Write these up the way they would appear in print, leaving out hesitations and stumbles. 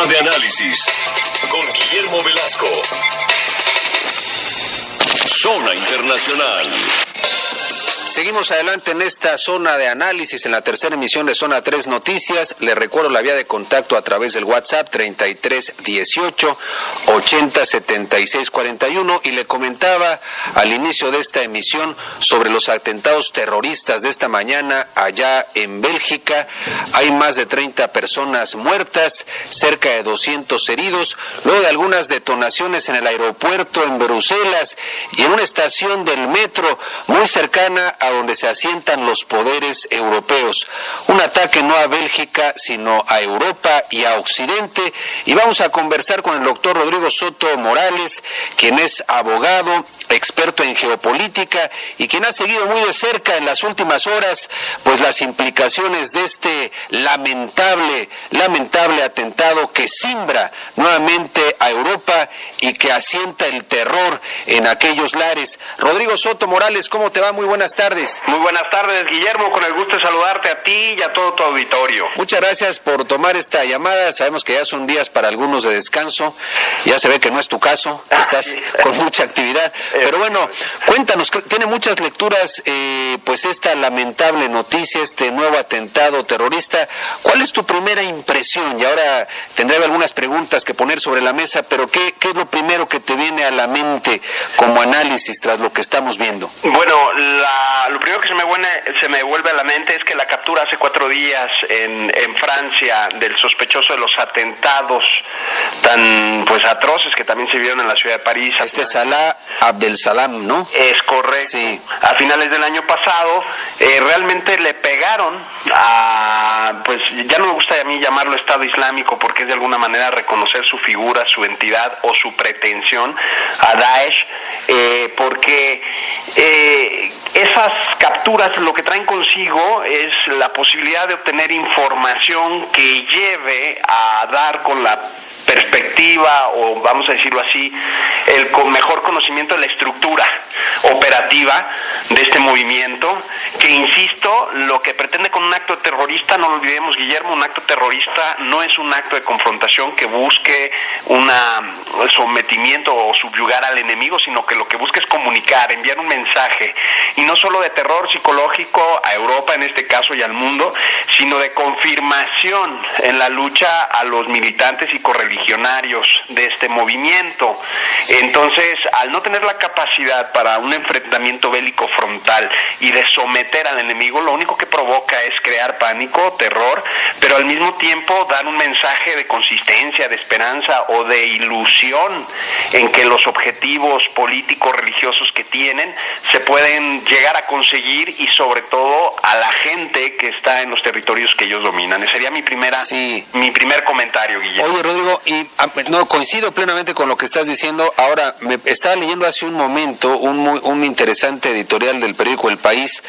Zona de Análisis con Guillermo Velasco. Zona Internacional. Seguimos adelante en esta zona de análisis, en la tercera emisión de Zona 3 Noticias. Les recuerdo la vía de contacto a través del WhatsApp 33 18 80 76 41, y le comentaba al inicio de esta emisión sobre los atentados terroristas de esta mañana allá en Bélgica. Hay más de 30 personas muertas, cerca de 200 heridos, luego de algunas detonaciones en el aeropuerto en Bruselas y en una estación del metro muy cercana a donde se asientan los poderes europeos. Un ataque no a Bélgica, sino a Europa y a Occidente. Y vamos a conversar con el doctor Rodrigo Soto Morales, quien es abogado, experto en geopolítica y quien ha seguido muy de cerca en las últimas horas pues las implicaciones de este lamentable atentado que simbra nuevamente a Europa y que asienta el terror en aquellos lares. Rodrigo Soto Morales, ¿cómo te va? Muy buenas tardes. Muy buenas tardes, Guillermo, con el gusto de saludarte a ti y a todo tu auditorio. Muchas gracias por tomar esta llamada. Sabemos que ya son días para algunos de descanso, ya se ve que no es tu caso, estás con mucha actividad. Pero bueno, cuéntanos, tiene muchas lecturas pues esta lamentable noticia, este nuevo atentado terrorista. ¿Cuál es tu primera impresión? Y ahora tendré algunas preguntas que poner sobre la mesa, pero ¿qué es lo primero que te viene a la mente como análisis tras lo que estamos viendo? Bueno, lo primero que se me vuelve a la mente es que la captura hace 4 días en Francia del sospechoso de los atentados tan pues atroces que también se vieron en la ciudad de París. Salah Abdel-Salam, ¿no? Es correcto. Sí. A finales del año pasado realmente le pegaron a, pues ya no me gusta a mí llamarlo Estado Islámico porque es de alguna manera reconocer su figura, su entidad o su pretensión a Daesh, porque esas capturas lo que traen consigo es la posibilidad de obtener información que lleve a dar con la perspectiva, o vamos a decirlo así, el mejor conocimiento de la estructura operativa de este movimiento, que insisto, lo que pretende con un acto terrorista, no lo olvidemos, Guillermo, un acto terrorista no es un acto de confrontación que busque un sometimiento o subyugar al enemigo, sino que lo que busca es comunicar, enviar un mensaje, y no solo de terror psicológico a Europa en este caso y al mundo, sino de confirmación en la lucha a los militantes y correligionarios de este movimiento. Entonces, al no tener la capacidad para un enfrentamiento bélico frontal y de someter al enemigo, lo único que provoca es crear pánico, terror, pero al mismo tiempo dar un mensaje de consistencia, de esperanza o de ilusión en que los objetivos políticos, religiosos que tienen se pueden llegar a conseguir, y sobre todo a la gente que está en los territorios que ellos dominan. Ese sería mi primer comentario, Guillermo. Oye, Rodrigo, y no coincido plenamente con lo que estás diciendo. Ahora, me estaba leyendo hace un momento un interesante editorial del periódico El País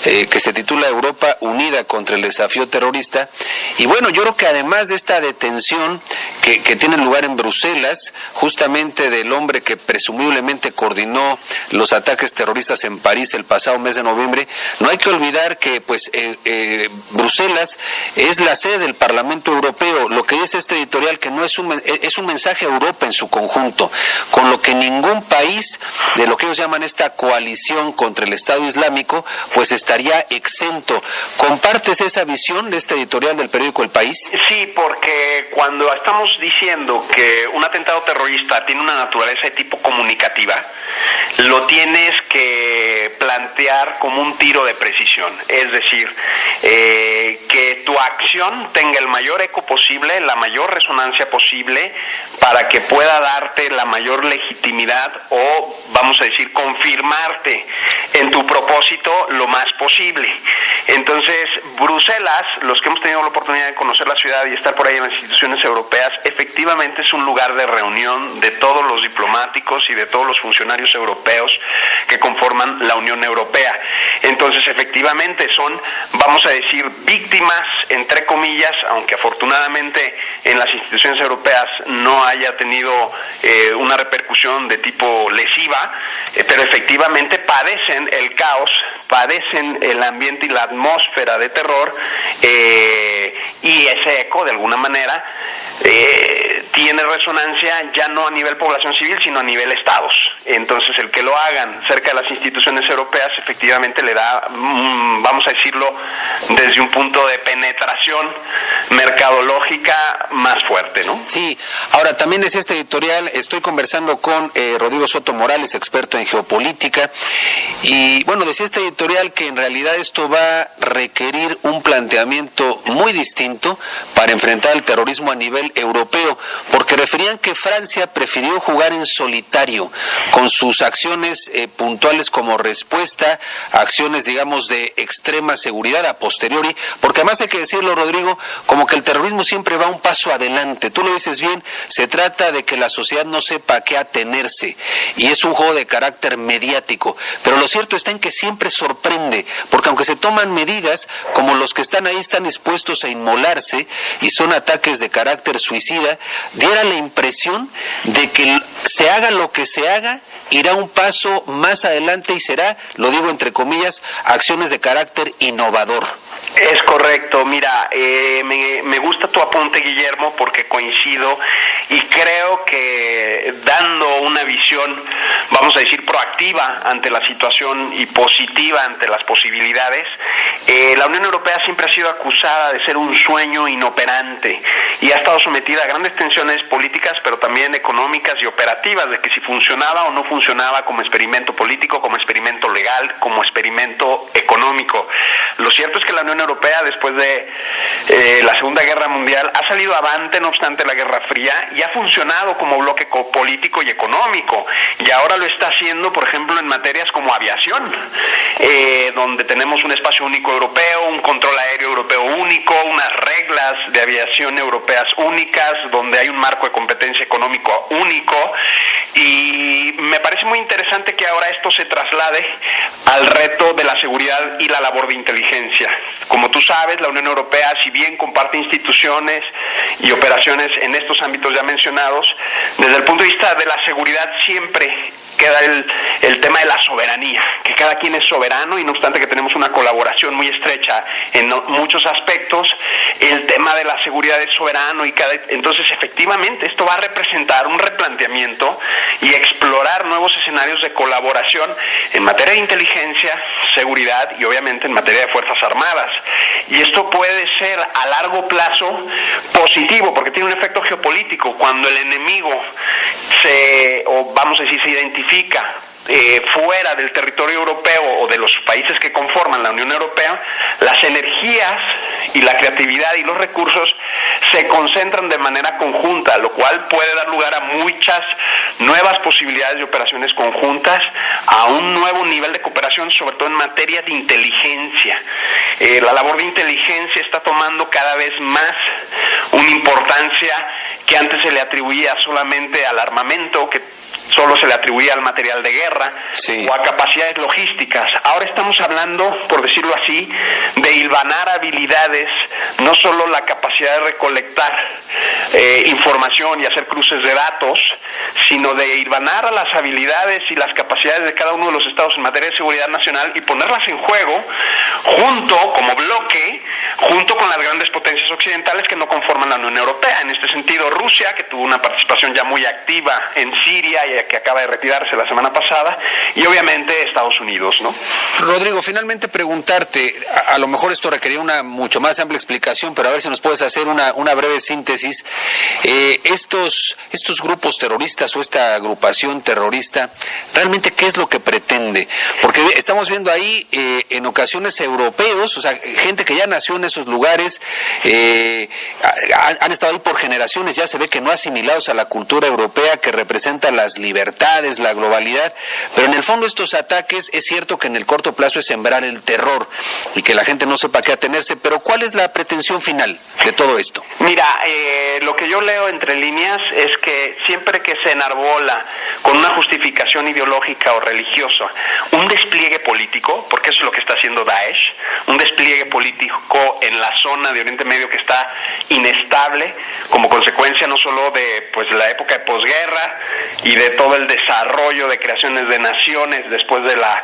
que se titula Europa unida contra el desafío terrorista. Y bueno, yo creo que además de esta detención que tiene lugar en Bruselas, justamente del hombre que presumiblemente coordinó los ataques terroristas en París el pasado mes de noviembre, no hay que olvidar que pues Bruselas es la sede del Parlamento Europeo. Lo que dice este editorial que no es un mensaje a Europa en su conjunto, con lo que ningún país de lo que ellos llaman esta coalición contra el Estado Islámico pues estaría exento. ¿Compartes esa visión de este editorial del periódico El País? Sí, porque cuando estamos diciendo que un atentado terrorista tiene una naturaleza de tipo comunicativa, lo tienes que plantear como un tiro de precisión, es decir, que tu acción tenga el mayor eco posible, la mayor resonancia posible, para que pueda darte la mayor legitimidad o, vamos a decir, confirmarte en tu propósito lo más posible. Entonces, Bruselas, los que hemos tenido la oportunidad de conocer la ciudad y estar por ahí en las instituciones europeas, efectivamente es un lugar de reunión de todos los diplomáticos y de todos los funcionarios europeos que conforman la Unión Europea. Entonces, efectivamente son, vamos a decir, víctimas, entre comillas, aunque afortunadamente en las instituciones europeas no haya tenido una repercusión de tipo lesiva, pero efectivamente padecen el caos, padecen el ambiente y la atmósfera de terror, y ese eco, de alguna manera, tiene resonancia ya no a nivel población civil, sino a nivel estados. Entonces, el que lo hagan cerca de las instituciones europeas efectivamente le da, vamos a decirlo, desde un punto de penetración mercadológica más fuerte, ¿no? Sí, ahora también decía este editorial, estoy conversando con Rodrigo Soto Morales, experto en geopolítica, y bueno, decía este editorial que en realidad esto va a requerir un planteamiento muy distinto para enfrentar el terrorismo a nivel europeo, porque referían que Francia prefirió jugar en solitario con sus acciones puntuales como respuesta a acciones, digamos, de extrema seguridad a posteriori, porque además hay que decirlo, Rodrigo, como que el terrorismo siempre va un paso adelante. Tú lo dices bien, se trata de que la sociedad no sepa a qué atenerse y es un juego de carácter mediático, pero lo cierto está en que siempre sorprende, porque aunque se toman medidas, como los que están ahí están dispuestos a inmolarse y son ataques de carácter suicida, diera la impresión de que se haga lo que se haga, irá un paso más adelante y será, lo digo entre comillas, acciones de carácter innovador. Es correcto, mira, me gusta tu apunte, Guillermo, porque coincido y creo que dando una visión, vamos a decir, proactiva ante la situación y positiva ante las posibilidades, la Unión Europea siempre ha sido acusada de ser un sueño inoperante y ha estado sometida a grandes tensiones políticas, pero también económicas y operativas, de que si funcionaba o no funcionaba como experimento político, como experimento legal, como experimento económico. Lo cierto es que la Unión Europea, después de la Segunda Guerra Mundial, ha salido avante, no obstante la Guerra Fría, y ha funcionado como bloque político y económico, y ahora lo está haciendo, por ejemplo, en materias como aviación, donde tenemos un espacio único europeo, un control aéreo europeo único, unas reglas de aviación europeas únicas, donde hay un marco de competencia económico único, y me parece muy interesante que ahora esto se traslade al reto de la seguridad y la labor de inteligencia. Como tú sabes, la Unión Europea, si bien comparte instituciones y operaciones en estos ámbitos ya mencionados, desde el punto de vista de la seguridad siempre queda el tema de la soberanía, que cada quien es soberano y no obstante que tenemos una colaboración muy estrecha en muchos aspectos, el tema de la seguridad es soberano y entonces efectivamente esto va a representar un replanteamiento y explorar nuevos escenarios de colaboración en materia de inteligencia, seguridad y obviamente en materia de Fuerzas Armadas. Y esto puede ser a largo plazo positivo porque tiene un efecto geopolítico. Cuando el enemigo se identifica fuera del territorio europeo o de los países que conforman la Unión Europea, las energías y la creatividad y los recursos se concentran de manera conjunta, lo cual puede dar lugar a muchas nuevas posibilidades de operaciones conjuntas, a un nuevo nivel de cooperación, sobre todo en materia de inteligencia. La labor de inteligencia está tomando cada vez más una importancia que antes se le atribuía solamente al armamento, que solo se le atribuía al material de guerra, sí, o a capacidades logísticas. Ahora estamos hablando, por decirlo así, de hilvanar habilidades, no solo la capacidad de recolectar información y hacer cruces de datos, sino de hilvanar a las habilidades y las capacidades de cada uno de los estados en materia de seguridad nacional y ponerlas en juego como bloque, junto con las grandes potencias occidentales que no conforman la Unión Europea. En este sentido, Rusia, que tuvo una participación ya muy activa en Siria y que acaba de retirarse la semana pasada, y obviamente Estados Unidos, ¿no? Rodrigo, finalmente preguntarte, a lo mejor esto requería una mucho más amplia explicación, pero a ver si nos puedes hacer una breve síntesis. Estos grupos terroristas o esta agrupación terrorista, ¿realmente qué es lo que pretende? Porque estamos viendo ahí en ocasiones europeos, o sea, gente que ya nació en esos lugares, han estado ahí por generaciones, ya se ve que no asimilados a la cultura europea que representa las libertades, la globalidad, pero en el fondo estos ataques es cierto que en el corto plazo es sembrar el terror y que la gente no sepa a qué atenerse, pero ¿cuál es la pretensión final de todo esto? Mira, lo que yo leo entre líneas es que siempre que se enarbola con una justificación ideológica o religiosa un despliegue político, porque eso es lo que está haciendo Daesh, un despliegue político en la zona de Oriente Medio que está inestable como consecuencia no solo de la época de posguerra y de todo el desarrollo de creaciones de naciones después de la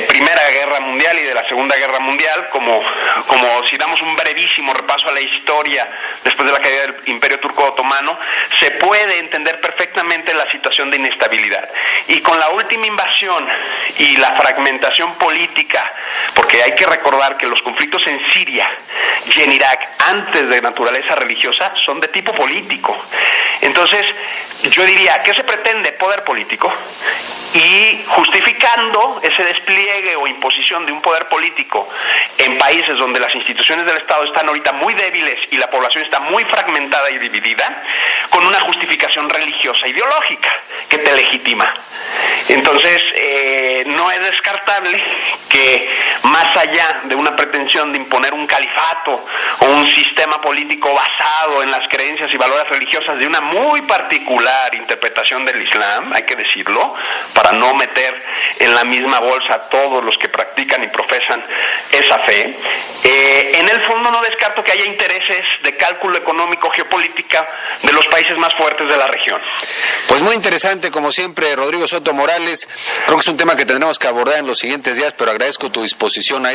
Primera Guerra Mundial y de la Segunda Guerra Mundial, como si damos un brevísimo repaso a la historia después de la caída del Imperio Turco Otomano, se puede entender perfectamente la situación de inestabilidad. Y con la última invasión y la fragmentación política, porque hay que recordar que los conflictos en Siria y en Irak, antes de naturaleza religiosa, son de tipo político. Entonces, yo diría, ¿qué se pretende? Poder político. Y justificando ese despliegue o imposición de un poder político en países donde las instituciones del Estado están ahorita muy débiles y la población está muy fragmentada y dividida, con una justificación religiosa ideológica que te legitima. Entonces, no es descartable que más allá de una pretensión de imponer un califato o un sistema político basado en las creencias y valores religiosas de una muy particular interpretación del Islam, hay que decirlo, para no meter en la misma bolsa a todos los que practican y profesan esa fe, en el fondo no descarto que haya intereses de cálculo económico, geopolítica de los países más fuertes de la región. Pues muy interesante, como siempre, Rodrigo Soto Morales. Creo que es un tema que tendremos que abordar en los siguientes días, pero agradezco tu disposición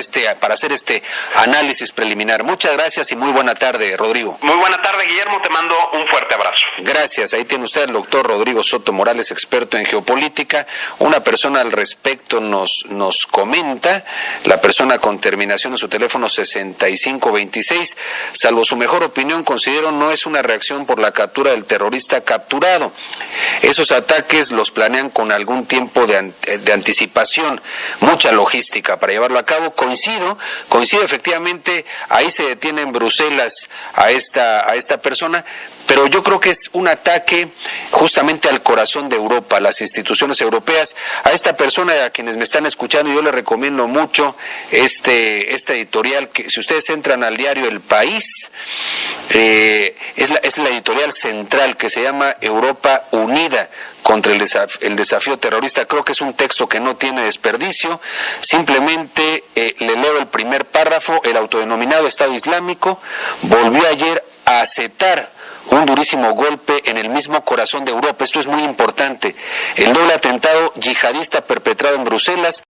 para hacer este análisis preliminar. Muchas gracias y muy buena tarde, Rodrigo. Muy buena tarde, Guillermo, te mando un fuerte abrazo. Gracias, ahí tiene usted al doctor Rodrigo Soto Morales, experto en geopolítica. Una persona al respecto nos comenta, la persona con terminación en su teléfono 6526, salvo su mejor opinión, considero no es una reacción por la captura del terrorista capturado. Esos ataques los planean con algún tiempo de anticipación, mucha logística para llevarlo a cabo. Coincido efectivamente, ahí se detiene en Bruselas a esta persona, pero yo creo que es un ataque justamente al corazón de Europa, a las instituciones europeas. A esta persona, a quienes me están escuchando, yo les recomiendo mucho este editorial, que si ustedes entran al diario El País, es la editorial central, que se llama Europa Unida contra el desafío terrorista. Creo que es un texto que no tiene desperdicio. Simplemente le leo el primer párrafo. El autodenominado Estado Islámico volvió ayer a aceptar un durísimo golpe en el mismo corazón de Europa. Esto es muy importante. El doble atentado yihadista perpetrado en Bruselas